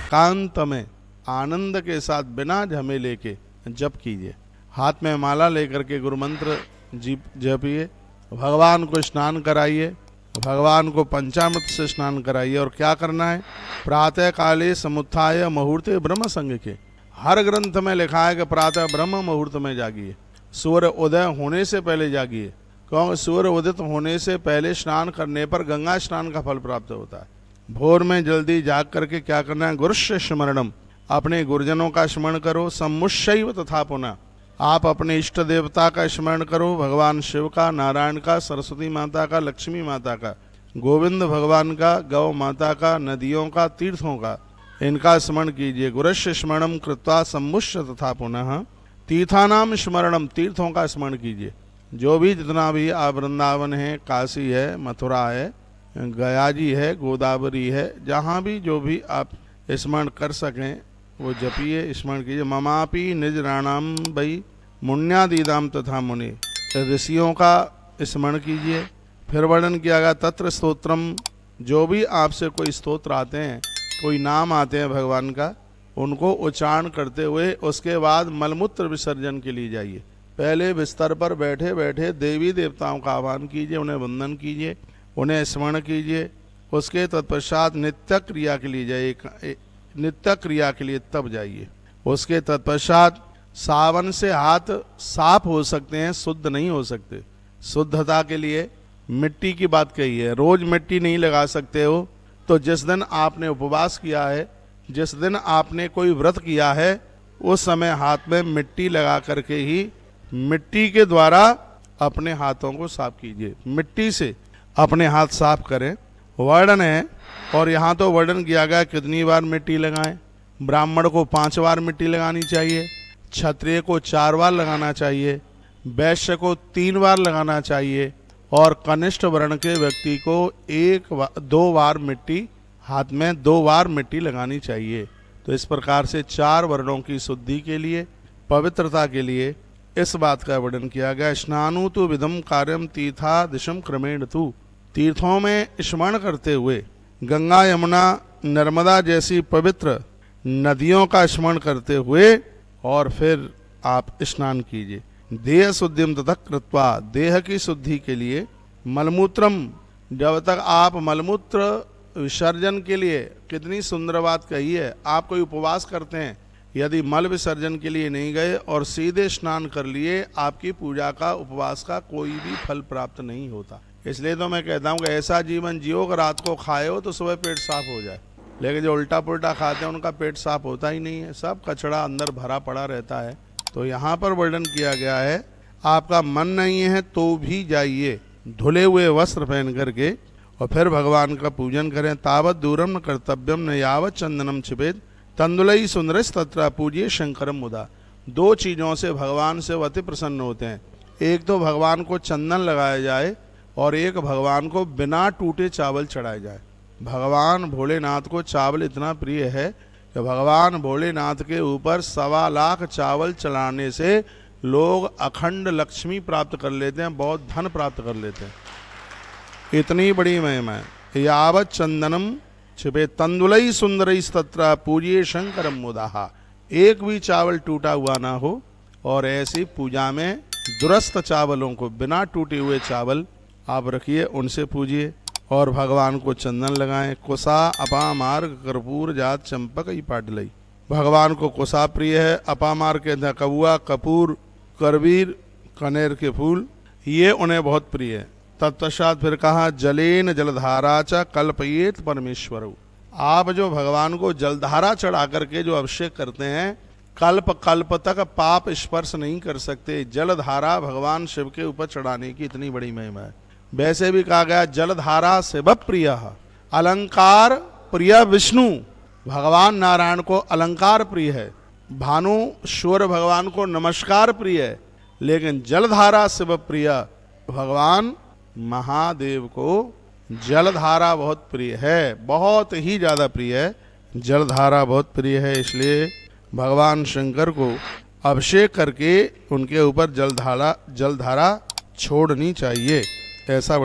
एकांत में आनंद के साथ बिना झमेले के जप कीजिए। हाथ में माला लेकर के गुरु मंत्र जपिए, भगवान को स्नान कराइए, भगवान को पंचामृत से स्नान कराइए। और क्या करना है, प्रातः काले समुत्थाय मुहूर्ते ब्रह्म संग के। हर ग्रंथ में लिखा है कि प्रातः ब्रह्म मुहूर्त में जागिए, सूर्य उदय होने से पहले जागिए, क्योंकि सूर्य उदित होने से पहले स्नान करने पर गंगा स्नान का फल प्राप्त होता है। भोर में जल्दी जाग करके क्या करना है, गुरुश्य स्मरणम, अपने गुरुजनों का स्मरण करो। सम्मुषैव तथा पुनः, आप अपने इष्ट देवता का स्मरण करो, भगवान शिव का, नारायण का, सरस्वती माता का, लक्ष्मी माता का, गोविंद भगवान का, गौ माता का, नदियों का, तीर्थों का, इनका स्मरण कीजिए। गुरुश्य स्मरणम कृत्वा सम्मुष्य तथा पुनः तीर्थानाम स्मरणम, तीर्थों का स्मरण कीजिए। जो भी जितना भी आप वृंदावन है, काशी है, मथुरा है, गया जी है, गोदावरी है, जहाँ भी जो भी आप स्मरण कर सकें वो जपिए, स्मरण कीजिए। ममापि निज राणाम भई मुन्यादीदाम तथा मुनि, ऋषियों का स्मरण कीजिए। फिर वर्णन किया गया तत्र स्तोत्रम, जो भी आपसे कोई स्तोत्र आते हैं, कोई नाम आते हैं भगवान का, उनको उच्चारण करते हुए उसके बाद मलमूत्र विसर्जन के लिए जाइए। पहले बिस्तर पर बैठे बैठे देवी देवताओं का आह्वान कीजिए, उन्हें वंदन कीजिए, उन्हें स्मरण कीजिए। उसके तत्पश्चात नित्य क्रिया के लिए जाइए, नित्य क्रिया के लिए तब जाइए। उसके तत्पश्चात सावन से हाथ साफ हो सकते हैं, शुद्ध नहीं हो सकते। शुद्धता के लिए मिट्टी की बात कही है, रोज मिट्टी नहीं लगा सकते हो, तो जिस दिन आपने उपवास किया है, जिस दिन आपने कोई व्रत किया है, उस समय हाथ में मिट्टी लगा करके ही मिट्टी के द्वारा अपने हाथों को साफ कीजिए। मिट्टी से अपने हाथ साफ करें, वर्णन है। और यहाँ तो वर्णन किया गया कितनी बार मिट्टी लगाएं। ब्राह्मण को 5 बार मिट्टी लगानी चाहिए, क्षत्रिय को 4 बार लगाना चाहिए, वैश्य को 3 बार लगाना चाहिए, और कनिष्ठ वर्ण के व्यक्ति को 2 बार मिट्टी, हाथ में 2 बार मिट्टी लगानी चाहिए। तो इस प्रकार से 4 वर्णों की शुद्धि के लिए, पवित्रता के लिए इस बात का वर्णन किया गया। स्नानु तु विधम कार्यम तीर्था दिशम क्रमेण तु, तीर्थों में स्मरण करते हुए गंगा यमुना नर्मदा जैसी पवित्र नदियों का स्मरण करते हुए और फिर आप स्नान कीजिए। देह शुद्धिम तथा कृत्वा, देह की शुद्धि के लिए मलमूत्रम, जब तक आप मलमूत्र विसर्जन के लिए, कितनी सुंदर बात कही है। आप कोई उपवास करते हैं, यदि मल विसर्जन के लिए नहीं गए और सीधे स्नान कर लिए, आपकी पूजा का, उपवास का कोई भी फल प्राप्त नहीं होता। इसलिए तो मैं कहता हूँ कि ऐसा जीवन जियो कि रात को खाए हो तो सुबह पेट साफ हो जाए, लेकिन जो उल्टा पुल्टा खाते हैं उनका पेट साफ होता ही नहीं है, सब कचड़ा अंदर भरा पड़ा रहता है। तो यहाँ पर वर्णन किया गया है, आपका मन नहीं है तो भी जाइए, धुले हुए वस्त्र पहन करके, और फिर भगवान का पूजन करें। तावत दूरम न कर्तव्यम न यावत चंदनम छिपेद तंदुलई सुंदरस तत्र पूजिए शंकरम मुदा। 2 चीज़ों से भगवान से अति प्रसन्न होते हैं, एक तो भगवान को चंदन लगाया जाए और एक भगवान को बिना टूटे चावल चढ़ाए जाए। भगवान भोलेनाथ को चावल इतना प्रिय है कि भगवान भोलेनाथ के ऊपर 1.25 लाख चावल चढ़ाने से लोग अखंड लक्ष्मी प्राप्त कर लेते हैं, बहुत धन प्राप्त कर लेते हैं। इतनी बड़ी महिमा है। यावत चंदनम छिपे तंदुलई सुंदरई तत्र पूजिए शंकरम मुदाहा, एक भी चावल टूटा हुआ ना हो। और ऐसी पूजा में दुरस्त चावलों को, बिना टूटे हुए चावल आप रखिए, उनसे पूजिए और भगवान को चंदन लगाएं। कुसा अपामार्ग कर्पूर जात चंपक ही पाटलई, भगवान को कुसा प्रिय है। अपामार्ग के अंदर कबुआ, कपूर, करवीर, कनेर के फूल, ये उन्हें बहुत प्रिय है। तत्पश्चात फिर कहा जलेन जलधारा च कल्पयेत परमेश्वर, आप जो भगवान को जलधारा चढ़ा करके जो अभिषेक करते हैं, कल्प कल्प तक पाप स्पर्श नहीं कर सकते। जलधारा भगवान शिव के ऊपर चढ़ाने की इतनी बड़ी महिमा है। वैसे भी कहा गया जलधारा शिव प्रिय, अलंकार प्रिय विष्णु, भगवान नारायण को अलंकार प्रिय है। भानु सूर्य भगवान को नमस्कार प्रिय है, लेकिन जलधारा शिव प्रिय, भगवान महादेव को जलधारा बहुत प्रिय है, बहुत ही ज़्यादा प्रिय है। जलधारा बहुत प्रिय है, इसलिए भगवान शंकर को अभिषेक करके उनके ऊपर जलधारा छोड़नी चाहिए, ऐसा